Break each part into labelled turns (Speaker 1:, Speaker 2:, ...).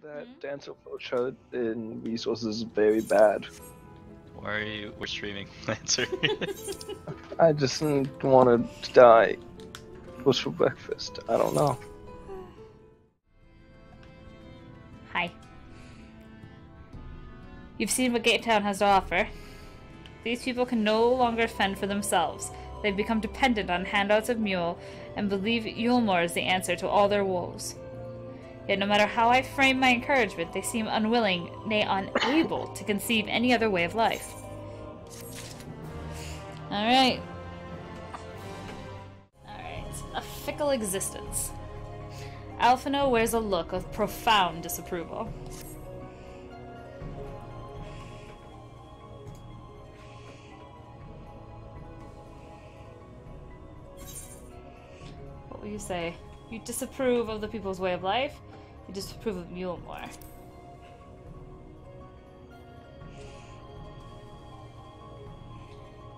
Speaker 1: That dancer flowchart in resources is very bad.
Speaker 2: Why we're streaming, Lancer?
Speaker 1: I just wanted to die. What's for breakfast? I don't know.
Speaker 3: Hi. You've seen what Gatetown has to offer. These people can no longer fend for themselves. They've become dependent on handouts of mule and believe Eulmore is the answer to all their woes. Yet no matter how I frame my encouragement, they seem unwilling, nay unable, to conceive any other way of life. Alright. A fickle existence. Alphinaud wears a look of profound disapproval. What will you say? You disapprove of the people's way of life? You disapprove of Eulmore.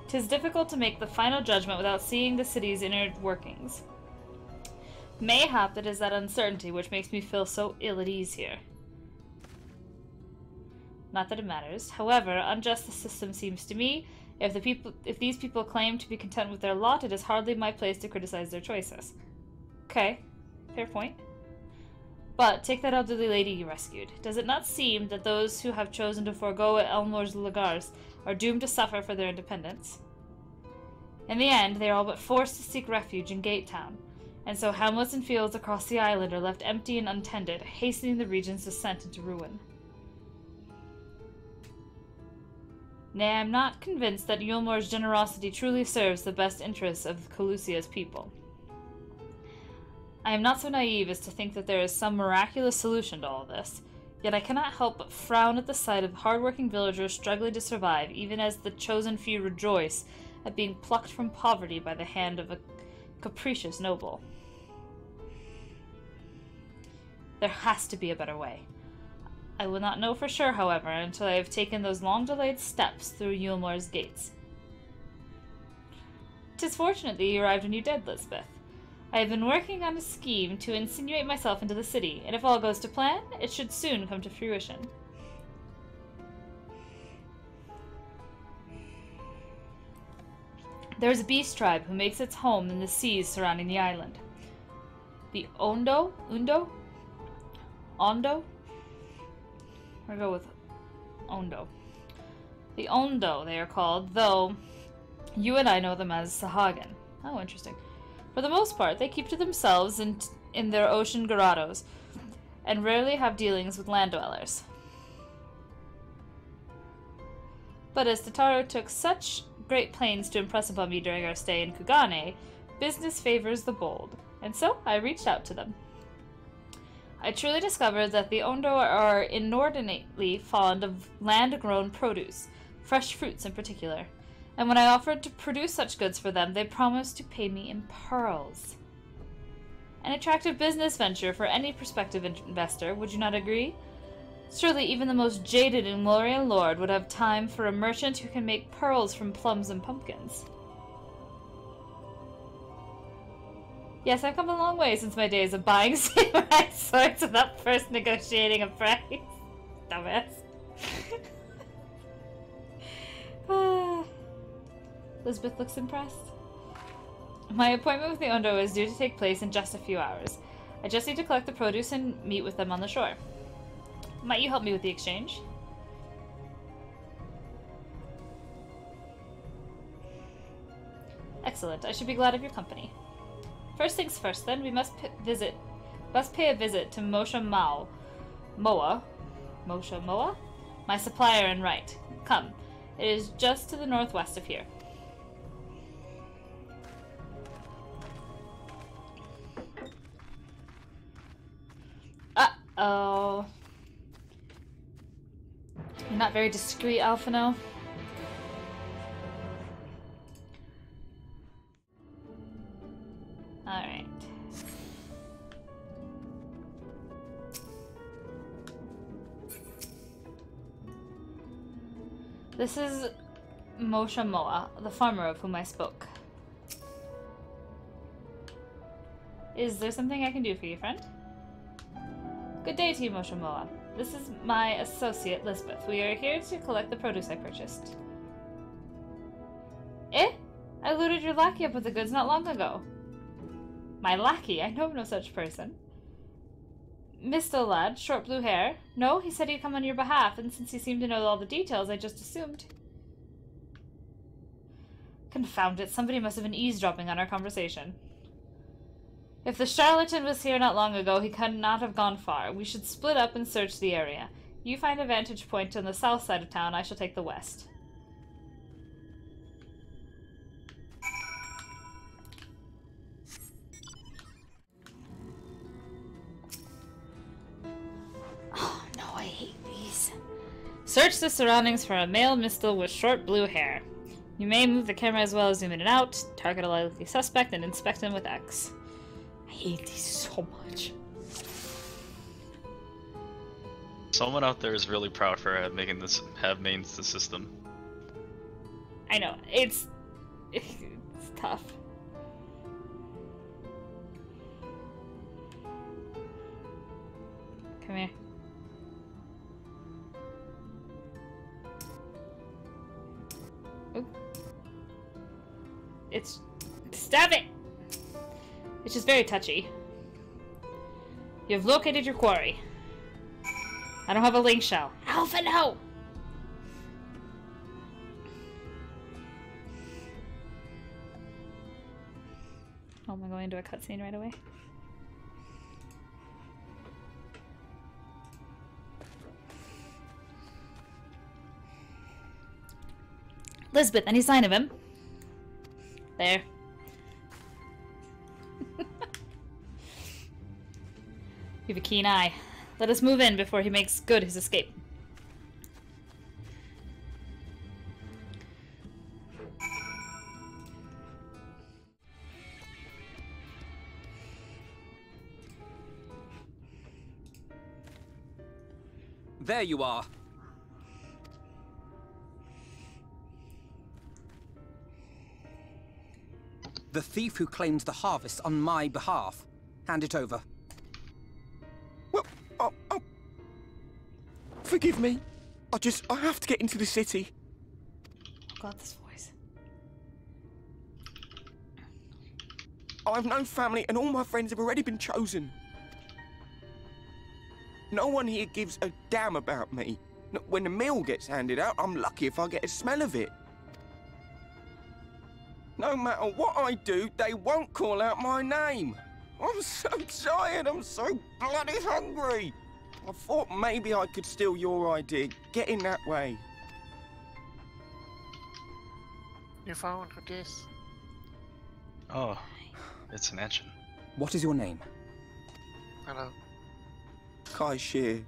Speaker 3: Tis difficult to make the final judgment without seeing the city's inner workings. Mayhap it is that uncertainty which makes me feel so ill at ease here. Not that it matters. However, unjust the system seems to me. If these people claim to be content with their lot, it is hardly my place to criticize their choices. Okay, fair point. But take that elderly lady you rescued. Does it not seem that those who have chosen to forego Eulmore's lagars are doomed to suffer for their independence? In the end, they are all but forced to seek refuge in Gatetown, and so hamlets and fields across the island are left empty and untended, hastening the region's descent into ruin. Nay, I am not convinced that Eulmore's generosity truly serves the best interests of Colusia's people. I am not so naive as to think that there is some miraculous solution to all this, yet I cannot help but frown at the sight of hard-working villagers struggling to survive, even as the chosen few rejoice at being plucked from poverty by the hand of a capricious noble. There has to be a better way. I will not know for sure, however, until I have taken those long-delayed steps through Eulmore's gates. 'Tis fortunate that you arrived when you did, Lisbeth. I have been working on a scheme to insinuate myself into the city, and if all goes to plan, it should soon come to fruition. There is a beast tribe who makes its home in the seas surrounding the island. The Ondo? I'll go with Ondo. The Ondo, they are called, though you and I know them as Sahagan. Oh, interesting. For the most part, they keep to themselves in their ocean grottos, and rarely have dealings with land dwellers. But as Totaro took such great pains to impress upon me during our stay in Kugane, business favors the bold, and so I reached out to them. I truly discovered that the Ondo are inordinately fond of land-grown produce, fresh fruits in particular, and when I offered to produce such goods for them, they promised to pay me in pearls. An attractive business venture for any prospective investor, would you not agree? Surely even the most jaded Eulmorian lord would have time for a merchant who can make pearls from plums and pumpkins. Yes, I've come a long way since my days of buying samurai swords without first negotiating a price. Dumbass. Elizabeth looks impressed. My appointment with the Ondo is due to take place in just a few hours. I just need to collect the produce and meet with them on the shore. Might you help me with the exchange? Excellent. I should be glad of your company. First things first, then, we must pay a visit to Moshe Moa, my supplier and right. Come. It is just to the northwest of here. Uh-oh. You're not very discreet, Alphinaud. Alright. This is Moshe Moa, the farmer of whom I spoke. Is there something I can do for you, friend? Good day to you, Moshamoa. This is my associate, Lisbeth. We are here to collect the produce I purchased. Eh? I looted your lackey up with the goods not long ago. My lackey? I know of no such person. Mr. Lad, short blue hair? No, he said he'd come on your behalf, and since he seemed to know all the details, I just assumed. Confound it, somebody must have been eavesdropping on our conversation. If the charlatan was here not long ago, he could not have gone far. We should split up and search the area. You find a vantage point on the south side of town, I shall take the west. Oh no, I hate these. Search the surroundings for a male mistle with short blue hair. You may move the camera as well as zoom in and out, target a likely suspect, and inspect him with X. I hate these so much.
Speaker 2: Someone out there is really proud for making this mains the system.
Speaker 3: I know, it's tough. Come here. Ooh. It's... Stab it! It's just very touchy. You have located your quarry. I don't have a link shell. Alphinaud! Oh, am I going into a cutscene right away? Lisbeth, any sign of him? There. You have a keen eye. Let us move in before he makes good his escape.
Speaker 4: There you are. The thief who claims the harvest on my behalf. Hand it over.
Speaker 5: Well, forgive me. I have to get into the city.
Speaker 3: Oh God, this voice.
Speaker 5: I've no family and all my friends have already been chosen. No one here gives a damn about me. When the meal gets handed out, I'm lucky if I get a smell of it. No matter what I do, they won't call out my name. I'm so tired, I'm so bloody hungry. I thought maybe I could steal your idea, get in that way.
Speaker 6: You found this?
Speaker 2: Oh, it's an engine.
Speaker 4: What is your name?
Speaker 6: Hello.
Speaker 5: Kai Shear.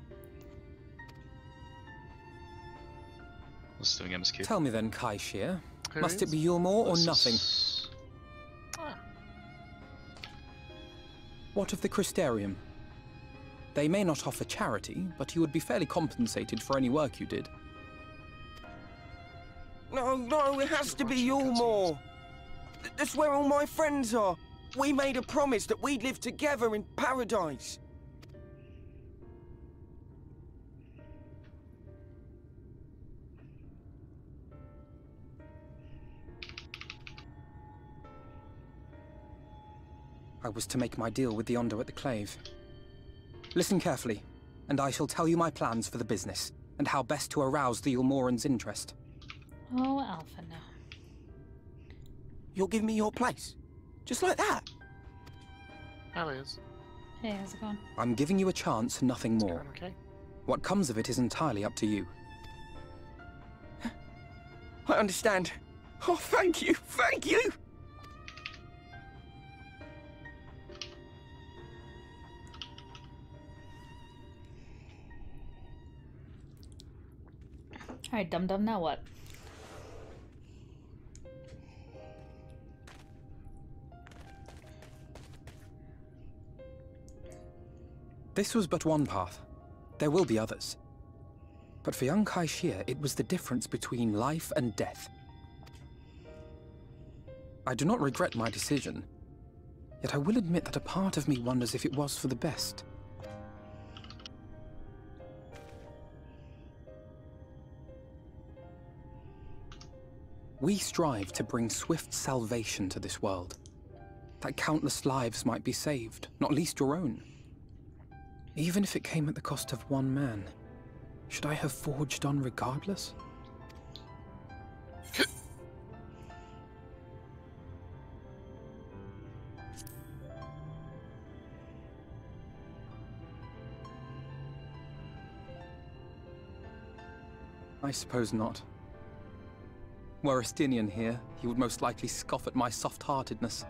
Speaker 2: Let's do an MSQ.
Speaker 4: Tell me then, Kai Shear.
Speaker 6: Who
Speaker 4: Must it
Speaker 6: is?
Speaker 4: be Eulmore or nothing?
Speaker 6: Ah,
Speaker 4: What of the Crystarium? They may not offer charity, but you would be fairly compensated for any work you did.
Speaker 5: No, it has to be Eulmore. That's where all my friends are. We made a promise that we'd live together in paradise.
Speaker 4: I was to make my deal with the Ondo at the Clave. Listen carefully, and I shall tell you my plans for the business, and how best to arouse the Eulmoran's interest.
Speaker 3: Oh, Alphinaud.
Speaker 5: You'll give me your place? Just like that?
Speaker 6: how is?
Speaker 3: Hey, how's it going?
Speaker 4: I'm giving you a chance, nothing more.
Speaker 6: Going okay?
Speaker 4: What comes of it is entirely up to you.
Speaker 5: I understand. Oh, thank you, thank you!
Speaker 3: Alright, dum-dum, now what?
Speaker 4: This was but one path. There will be others. But for young Kai Shear, it was the difference between life and death. I do not regret my decision, yet I will admit that a part of me wonders if it was for the best. We strive to bring swift salvation to this world, that countless lives might be saved, not least your own. Even if it came at the cost of one man, should I have forged on regardless? I suppose not. Were Estinian here, he would most likely scoff at my soft-heartedness.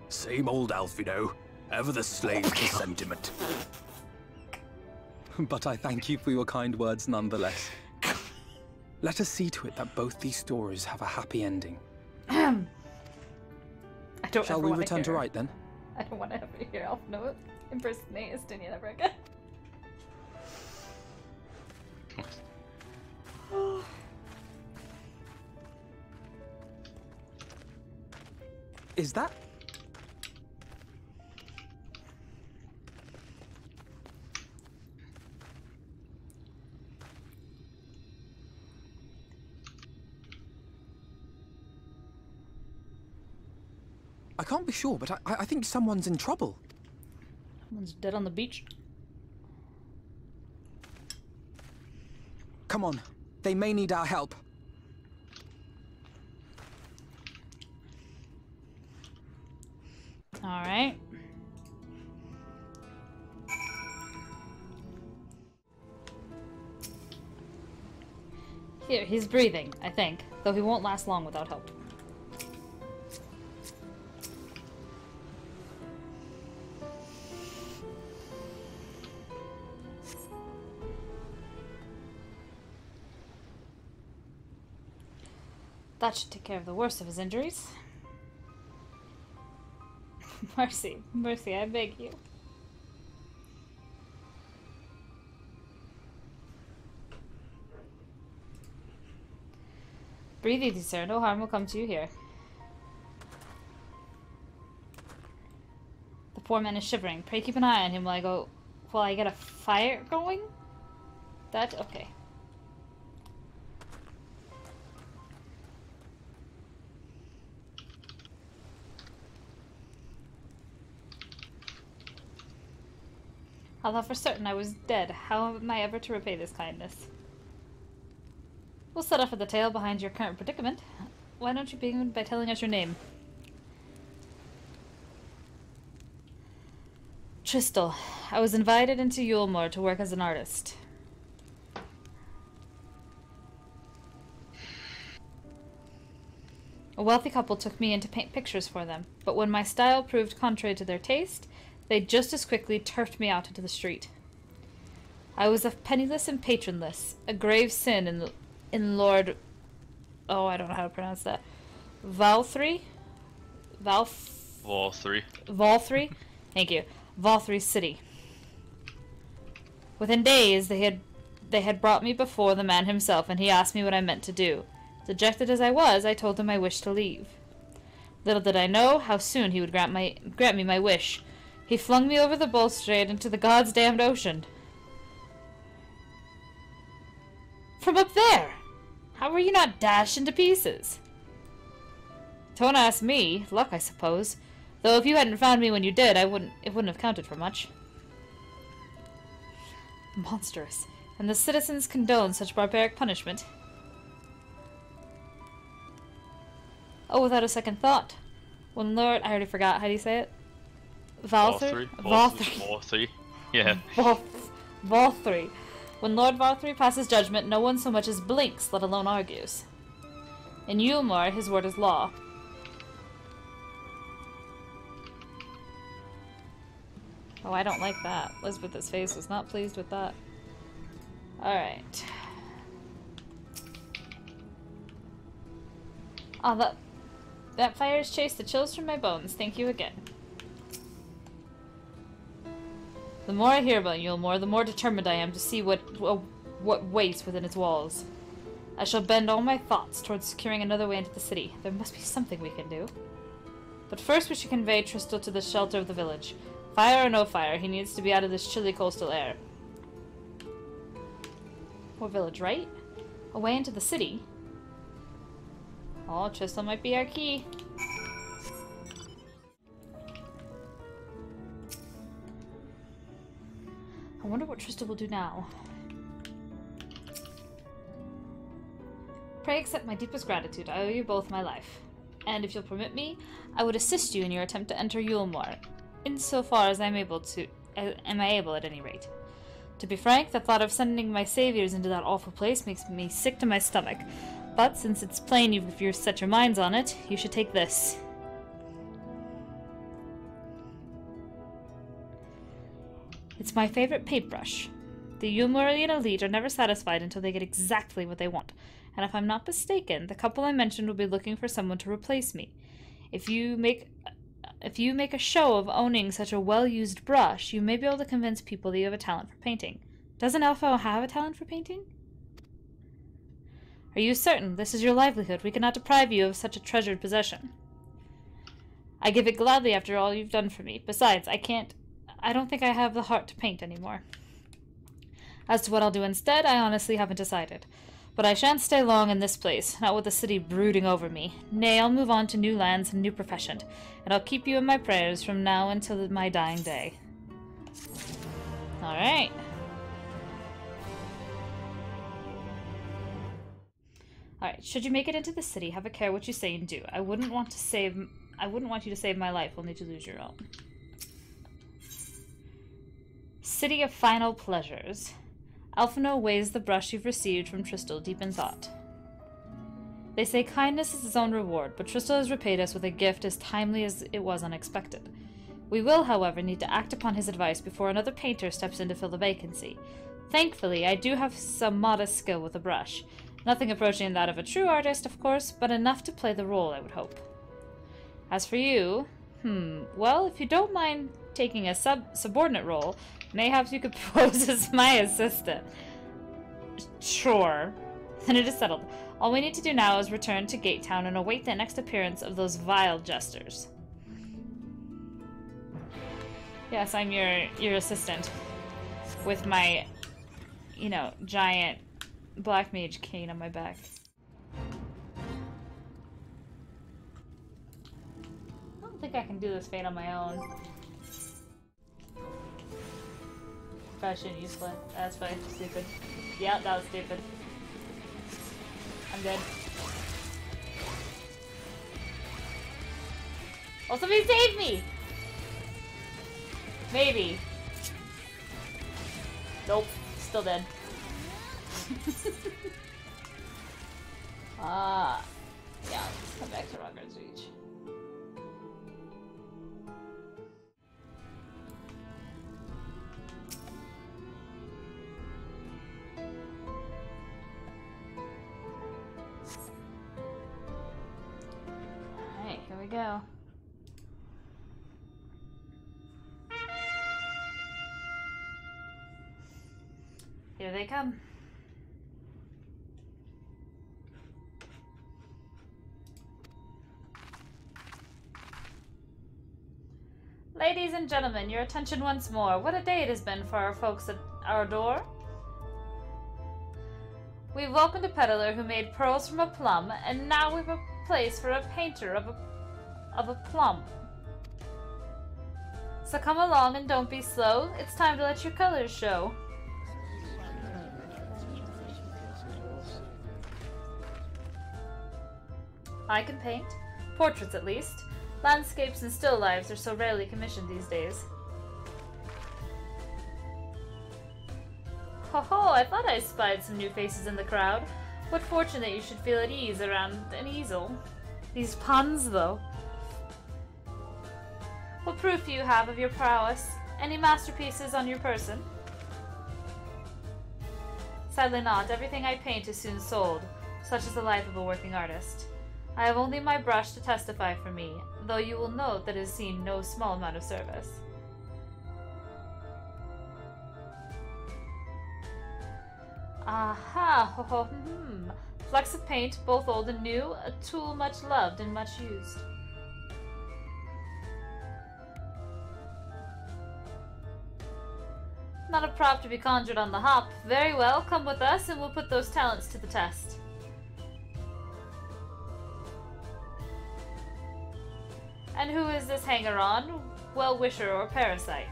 Speaker 7: Same old Alphinaud, ever the slave to sentiment.
Speaker 4: But I thank you for your kind words nonetheless. Let us see to it that both these stories have a happy ending.
Speaker 3: I don't
Speaker 4: Shall
Speaker 3: ever
Speaker 4: we
Speaker 3: wanna
Speaker 4: return to
Speaker 3: hear-
Speaker 4: Right then?
Speaker 3: I don't want to ever hear Alphinaud impersonate Estinian ever again.
Speaker 4: Is that? I can't be sure, but I think someone's in trouble.
Speaker 3: Someone's dead on the beach.
Speaker 4: Come on, they may need our help.
Speaker 3: Alright. Here, he's breathing, I think, though he won't last long without help. That should take care of the worst of his injuries. Mercy, mercy, I beg you. Breathe easy, sir. No harm will come to you here. The poor man is shivering. Pray keep an eye on him while I get a fire going? That okay. I thought for certain I was dead. How am I ever to repay this kindness? We'll set off at the tale behind your current predicament. Why don't you begin by telling us your name? Tristel. I was invited into Eulmore to work as an artist. A wealthy couple took me in to paint pictures for them, but when my style proved contrary to their taste, they just as quickly turfed me out into the street. I was penniless and patronless, a grave sin in Lord... Oh, I don't know how to pronounce that. Valthry?
Speaker 2: Valthry.
Speaker 3: Valthry? Thank you. Valthry City. Within days, they had brought me before the man himself, and he asked me what I meant to do. Dejected as I was, I told him I wished to leave. Little did I know how soon he would grant me my wish. He flung me over the balustrade into the God's damned ocean. From up there! How were you not dashed into pieces? Don't ask me. Luck, I suppose. Though if you hadn't found me when you did, it wouldn't have counted for much. Monstrous. And the citizens condone such barbaric punishment. Oh, without a second thought. When Lord... I already forgot. How do you say it? Valthry?
Speaker 2: Valthry. Yeah.
Speaker 3: Valthry. When Lord Valthry passes judgment, no one so much as blinks, let alone argues. In Eulmore, his word is law. Oh, I don't like that. Elizabeth's face was not pleased with that. Alright. Oh, that fire's chased the chills from my bones. Thank you again. The more I hear about Eulmore, the more determined I am to see what waits within its walls. I shall bend all my thoughts towards securing another way into the city. There must be something we can do. But first we should convey Tristel to the shelter of the village. Fire or no fire, he needs to be out of this chilly coastal air. What village, right? Away into the city? Oh, Tristol might be our key. I wonder what Tristol will do now. Pray accept my deepest gratitude. I owe you both my life. And if you'll permit me, I would assist you in your attempt to enter Eulmore, insofar as am I able at any rate. To be frank, the thought of sending my saviors into that awful place makes me sick to my stomach. But since it's plain if you've set your minds on it, you should take this. It's my favorite paintbrush. The Eulmorean elite are never satisfied until they get exactly what they want, and if I'm not mistaken, the couple I mentioned will be looking for someone to replace me. If you make a show of owning such a well-used brush, you may be able to convince people that you have a talent for painting. Doesn't Alphinaud have a talent for painting? Are you certain this is your livelihood? We cannot deprive you of such a treasured possession. I give it gladly after all you've done for me. Besides, I don't think I have the heart to paint anymore. As to what I'll do instead, I honestly haven't decided. But I shan't stay long in this place, not with the city brooding over me. Nay, I'll move on to new lands and new profession, and I'll keep you in my prayers from now until my dying day. Alright. Alright, should you make it into the city, have a care what you say and do. I wouldn't want you to save my life only to lose your own. City of Final Pleasures. Alphinaud weighs the brush you've received from Tristol deep in thought. They say kindness is its own reward, but Tristol has repaid us with a gift as timely as it was unexpected. We will, however, need to act upon his advice before another painter steps in to fill the vacancy. Thankfully, I do have some modest skill with a brush. Nothing approaching that of a true artist, of course, but enough to play the role, I would hope. As for you, well, if you don't mind taking a subordinate role, mayhaps you could pose as my assistant. Sure. Then it is settled. All we need to do now is return to Gate Town and await the next appearance of those vile jesters. Yes, I'm your assistant. With my, giant black mage cane on my back. I don't think I can do this fate on my own. Probably shouldn't use flint. That's probably stupid. Yeah, that was stupid. I'm dead. Oh, somebody save me! Maybe. Nope. Still dead. Yeah, let's come back to Ruggers Reach. Alright, here we go. Here they come. Ladies and gentlemen, your attention once more. What a day it has been for our folks at our door. We've welcomed a peddler who made pearls from a plum, and now we've a place for a painter of a plum. So come along and don't be slow. It's time to let your colors show. I can paint. Portraits, at least. Landscapes and still lives are so rarely commissioned these days. Ho ho, I thought I spied some new faces in the crowd. What fortune that you should feel at ease around an easel. These puns, though. What proof do you have of your prowess? Any masterpieces on your person? Sadly not. Everything I paint is soon sold. Such is the life of a working artist. I have only my brush to testify for me, though you will note that it has seen no small amount of service. Aha! Ho ho Flecks of paint, both old and new, a tool much loved and much used. Not a prop to be conjured on the hop. Very well, come with us and we'll put those talents to the test. And who is this hanger-on, well-wisher, or parasite?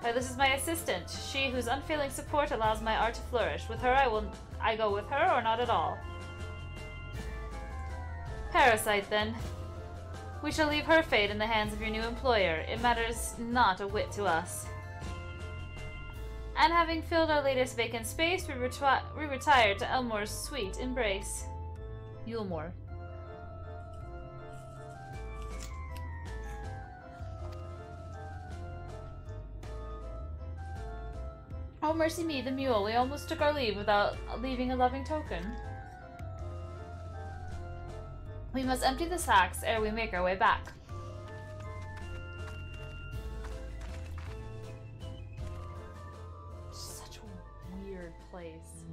Speaker 3: Why, this is my assistant, she whose unfailing support allows my art to flourish. With her, I go with her, or not at all. Parasite, then. We shall leave her fate in the hands of your new employer. It matters not a whit to us. And having filled our latest vacant space, we retired to Eulmore's sweet embrace. Eulmore. Oh, mercy me, the mule. We almost took our leave without leaving a loving token. We must empty the sacks ere we make our way back. Such a weird place.